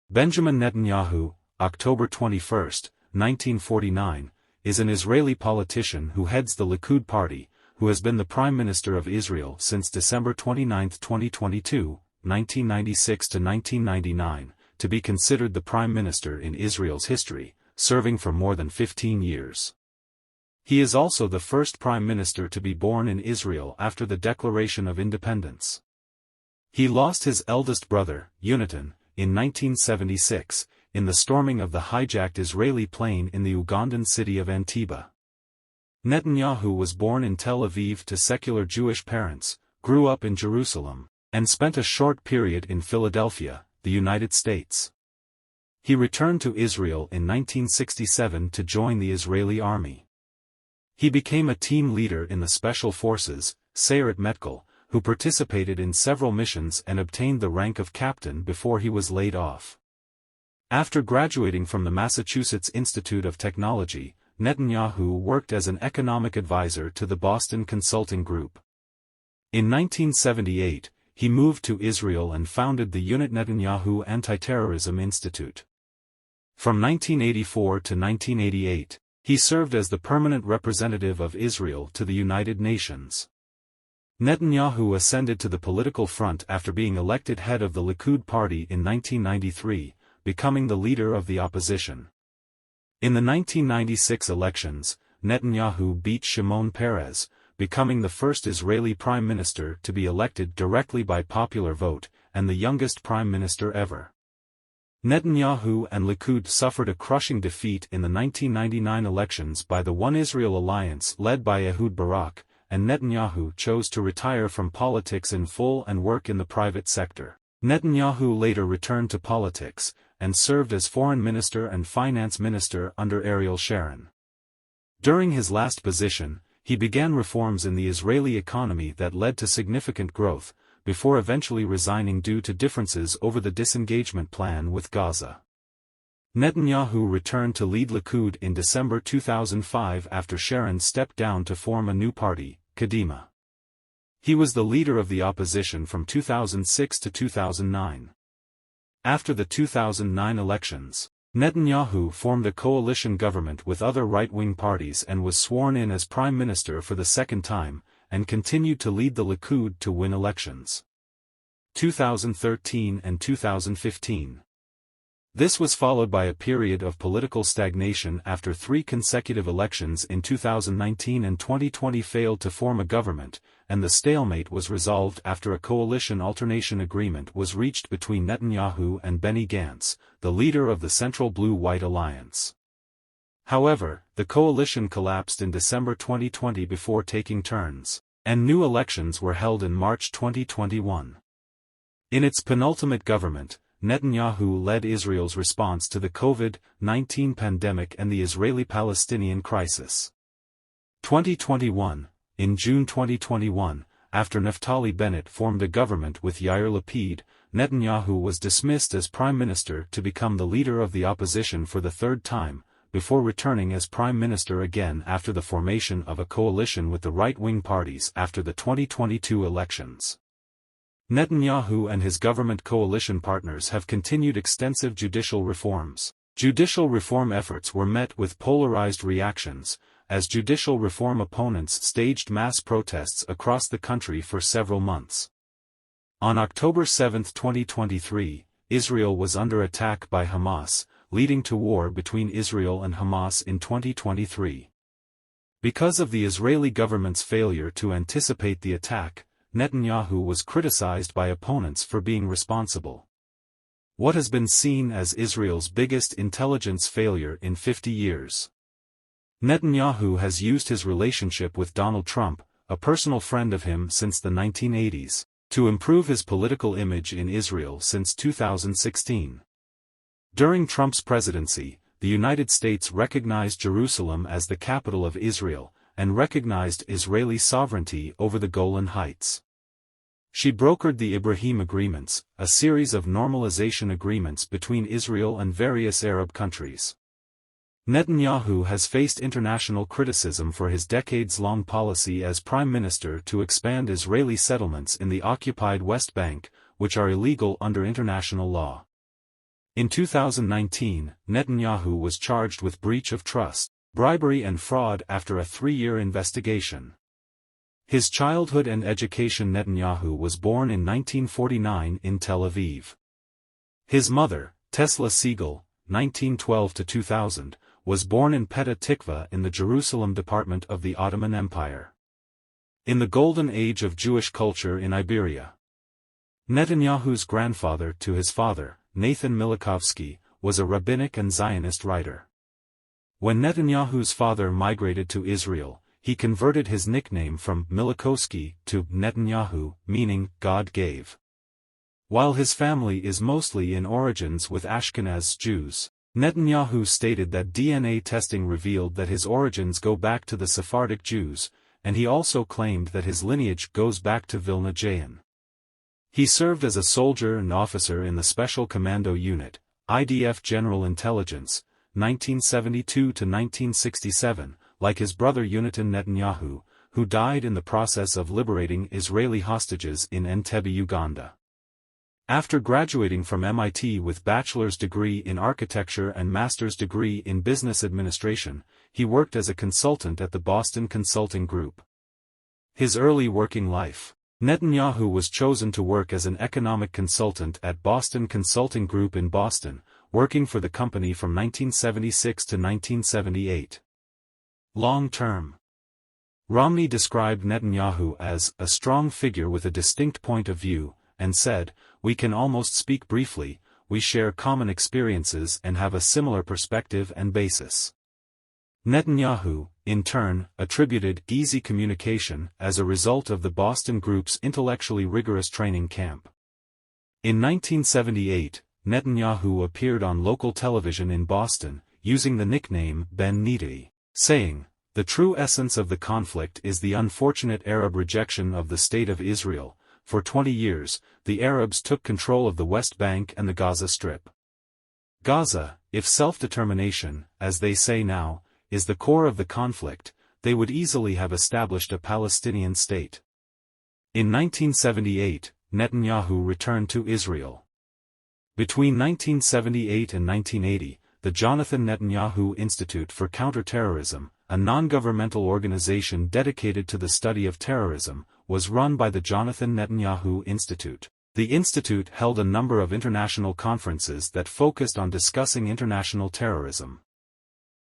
Benjamin Netanyahu, October 21, 1949, is an Israeli politician who heads the Likud party, who has been the Prime Minister of Israel since December 29, 2022, 1996 to 1999, to be considered the Prime Minister in Israel's history, serving for more than 15 years. He is also the first Prime Minister to be born in Israel after the Declaration of Independence. He lost his eldest brother, Yonatan, in 1976, in the storming of the hijacked Israeli plane in the Ugandan city of Entebbe. Netanyahu was born in Tel Aviv to secular Jewish parents, grew up in Jerusalem, and spent a short period in Philadelphia, the United States. He returned to Israel in 1967 to join the Israeli army. He became a team leader in the Special Forces, Sayeret Metkal, who participated in several missions and obtained the rank of captain before he was laid off. After graduating from the Massachusetts Institute of Technology, Netanyahu worked as an economic advisor to the Boston Consulting Group. In 1978, he moved to Israel and founded the Unit Netanyahu Anti-Terrorism Institute. From 1984 to 1988, he served as the permanent representative of Israel to the United Nations. Netanyahu ascended to the political front after being elected head of the Likud party in 1993, becoming the leader of the opposition. In the 1996 elections, Netanyahu beat Shimon Peres, becoming the first Israeli prime minister to be elected directly by popular vote, and the youngest prime minister ever. Netanyahu and Likud suffered a crushing defeat in the 1999 elections by the One Israel alliance led by Ehud Barak, and Netanyahu chose to retire from politics in full and work in the private sector. Netanyahu later returned to politics, and served as foreign minister and finance minister under Ariel Sharon. During his last position, he began reforms in the Israeli economy that led to significant growth, before eventually resigning due to differences over the disengagement plan with Gaza. Netanyahu returned to lead Likud in December 2005 after Sharon stepped down to form a new party, Kadima. He was the leader of the opposition from 2006 to 2009. After the 2009 elections, Netanyahu formed a coalition government with other right-wing parties and was sworn in as prime minister for the second time, and continued to lead the Likud to win elections. 2013 and 2015. This was followed by a period of political stagnation after three consecutive elections in 2019 and 2020 failed to form a government, and the stalemate was resolved after a coalition alternation agreement was reached between Netanyahu and Benny Gantz, the leader of the Central Blue-White Alliance. However, the coalition collapsed in December 2020 before taking turns, and new elections were held in March 2021. In its penultimate government, Netanyahu led Israel's response to the COVID-19 pandemic and the Israeli-Palestinian crisis. 2021. In June 2021, after Naftali Bennett formed a government with Yair Lapid, Netanyahu was dismissed as prime minister to become the leader of the opposition for the third time, before returning as prime minister again after the formation of a coalition with the right-wing parties after the 2022 elections. Netanyahu and his government coalition partners have continued extensive judicial reforms. Judicial reform efforts were met with polarized reactions, as judicial reform opponents staged mass protests across the country for several months. On October 7, 2023, Israel was under attack by Hamas, leading to war between Israel and Hamas in 2023. Because of the Israeli government's failure to anticipate the attack, Netanyahu was criticized by opponents for being responsible. What has been seen as Israel's biggest intelligence failure in 50 years. Netanyahu has used his relationship with Donald Trump, a personal friend of him since the 1980s, to improve his political image in Israel since 2016. During Trump's presidency, the United States recognized Jerusalem as the capital of Israel, and recognized Israeli sovereignty over the Golan Heights. She brokered the Ibrahim Agreements, a series of normalization agreements between Israel and various Arab countries. Netanyahu has faced international criticism for his decades-long policy as prime minister to expand Israeli settlements in the occupied West Bank, which are illegal under international law. In 2019, Netanyahu was charged with breach of trust, bribery and fraud after a 3-year investigation. His childhood and education. Netanyahu was born in 1949 in Tel Aviv. His mother, Tesla Siegel, 1912–2000, was born in Petah Tikva in the Jerusalem department of the Ottoman Empire. In the golden age of Jewish culture in Iberia. Netanyahu's grandfather to his father, Nathan Milikovsky, was a rabbinic and Zionist writer. When Netanyahu's father migrated to Israel, he converted his nickname from Milikowski to Netanyahu, meaning God gave. While his family is mostly in origins with Ashkenaz Jews, Netanyahu stated that DNA testing revealed that his origins go back to the Sephardic Jews, and he also claimed that his lineage goes back to Vilna Jain. He served as a soldier and officer in the Special Commando Unit, IDF General Intelligence, 1972–1967, like his brother Yonatan Netanyahu, who died in the process of liberating Israeli hostages in Entebbe, Uganda. After graduating from MIT with bachelor's degree in architecture and master's degree in business administration, he worked as a consultant at the Boston Consulting Group. His early working life. Netanyahu was chosen to work as an economic consultant at Boston Consulting Group in Boston, working for the company from 1976 to 1978. Long-term. Romney described Netanyahu as a strong figure with a distinct point of view, and said, "We can almost speak briefly, we share common experiences and have a similar perspective and basis." Netanyahu, in turn, attributed easy communication as a result of the Boston Group's intellectually rigorous training camp. In 1978, Netanyahu appeared on local television in Boston, using the nickname Ben Niti, saying, "The true essence of the conflict is the unfortunate Arab rejection of the State of Israel. For 20 years, the Arabs took control of the West Bank and the Gaza Strip. Gaza, if self-determination, as they say now, is the core of the conflict, they would easily have established a Palestinian state." In 1978, Netanyahu returned to Israel. Between 1978 and 1980, the Jonathan Netanyahu Institute for Counterterrorism, a non-governmental organization dedicated to the study of terrorism, was run by the Jonathan Netanyahu Institute. The institute held a number of international conferences that focused on discussing international terrorism.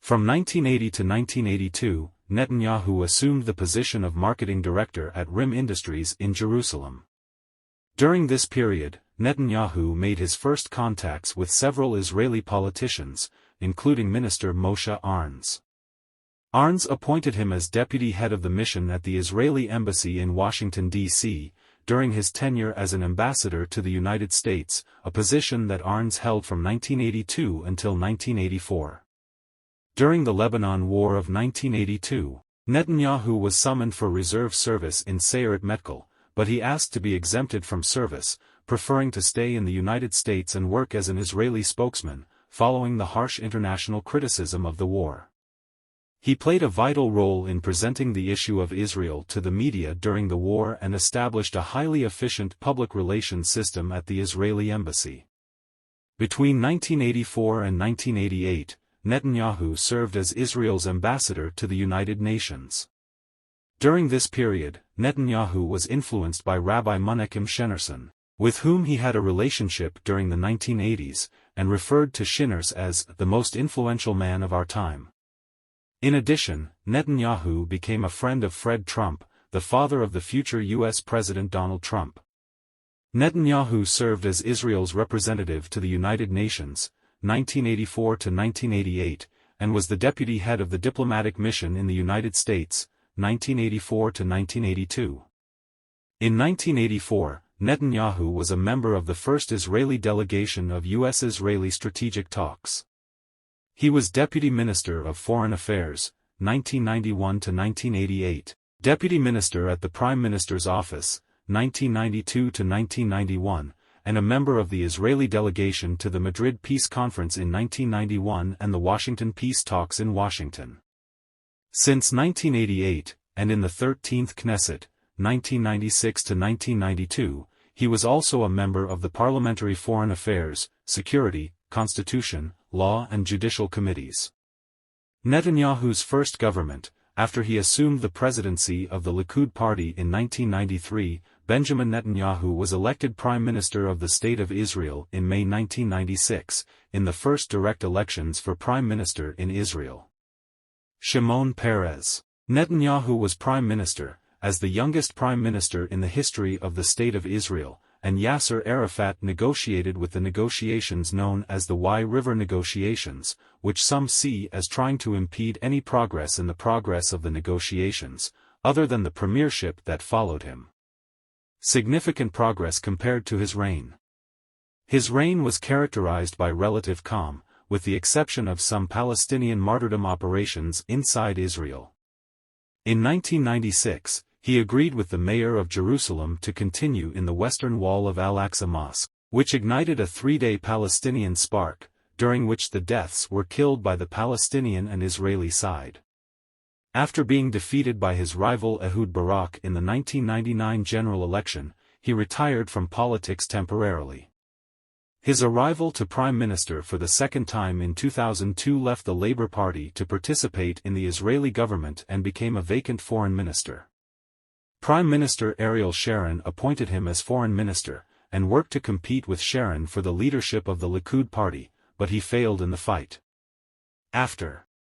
From 1980 to 1982, Netanyahu assumed the position of marketing director at RIM Industries in Jerusalem. During this period, Netanyahu made his first contacts with several Israeli politicians, including Minister Moshe Arns. Arns appointed him as deputy head of the mission at the Israeli embassy in Washington, D.C., during his tenure as an ambassador to the United States, a position that Arns held from 1982 until 1984. During the Lebanon War of 1982, Netanyahu was summoned for reserve service in Sayeret Metkal, but he asked to be exempted from service, preferring to stay in the United States and work as an Israeli spokesman, following the harsh international criticism of the war. He played a vital role in presenting the issue of Israel to the media during the war and established a highly efficient public relations system at the Israeli embassy. Between 1984 and 1988, Netanyahu served as Israel's ambassador to the United Nations. During this period, Netanyahu was influenced by Rabbi Menachem Shenerson, with whom he had a relationship during the 1980s, and referred to Shiners as the most influential man of our time. In addition, Netanyahu became a friend of Fred Trump, the father of the future U.S. President Donald Trump. Netanyahu served as Israel's representative to the United Nations, 1984 to 1988, and was the deputy head of the diplomatic mission in the United States, 1984 to 1982. In 1984, Netanyahu was a member of the first Israeli delegation of U.S.-Israeli strategic talks. He was Deputy Minister of Foreign Affairs, 1991 to 1988, Deputy Minister at the Prime Minister's Office, 1992 to 1991, and a member of the Israeli delegation to the Madrid Peace Conference in 1991 and the Washington Peace Talks in Washington. Since 1988, and in the 13th Knesset, 1996 to 1992, he was also a member of the Parliamentary Foreign Affairs, Security, Constitution, Law and Judicial Committees. Netanyahu's first government, after he assumed the presidency of the Likud party in 1993, Benjamin Netanyahu was elected Prime Minister of the State of Israel in May 1996, in the first direct elections for Prime Minister in Israel. Shimon Peres. Netanyahu was Prime Minister, as the youngest Prime Minister in the history of the State of Israel, and Yasser Arafat negotiated with the negotiations known as the Y River negotiations, which some see as trying to impede any progress in the progress of the negotiations, other than the premiership that followed him. Significant progress compared to his reign. His reign was characterized by relative calm, with the exception of some Palestinian martyrdom operations inside Israel. In 1996, he agreed with the mayor of Jerusalem to continue in the Western Wall of Al-Aqsa Mosque, which ignited a three-day Palestinian spark, during which the deaths were killed by the Palestinian and Israeli side. After being defeated by his rival Ehud Barak in the 1999 general election, he retired from politics temporarily. His arrival to Prime Minister for the second time in 2002 left the Labour Party to participate in the Israeli government and became a vacant foreign minister. Prime Minister Ariel Sharon appointed him as foreign minister, and worked to compete with Sharon for the leadership of the Likud party, but he failed in the fight. After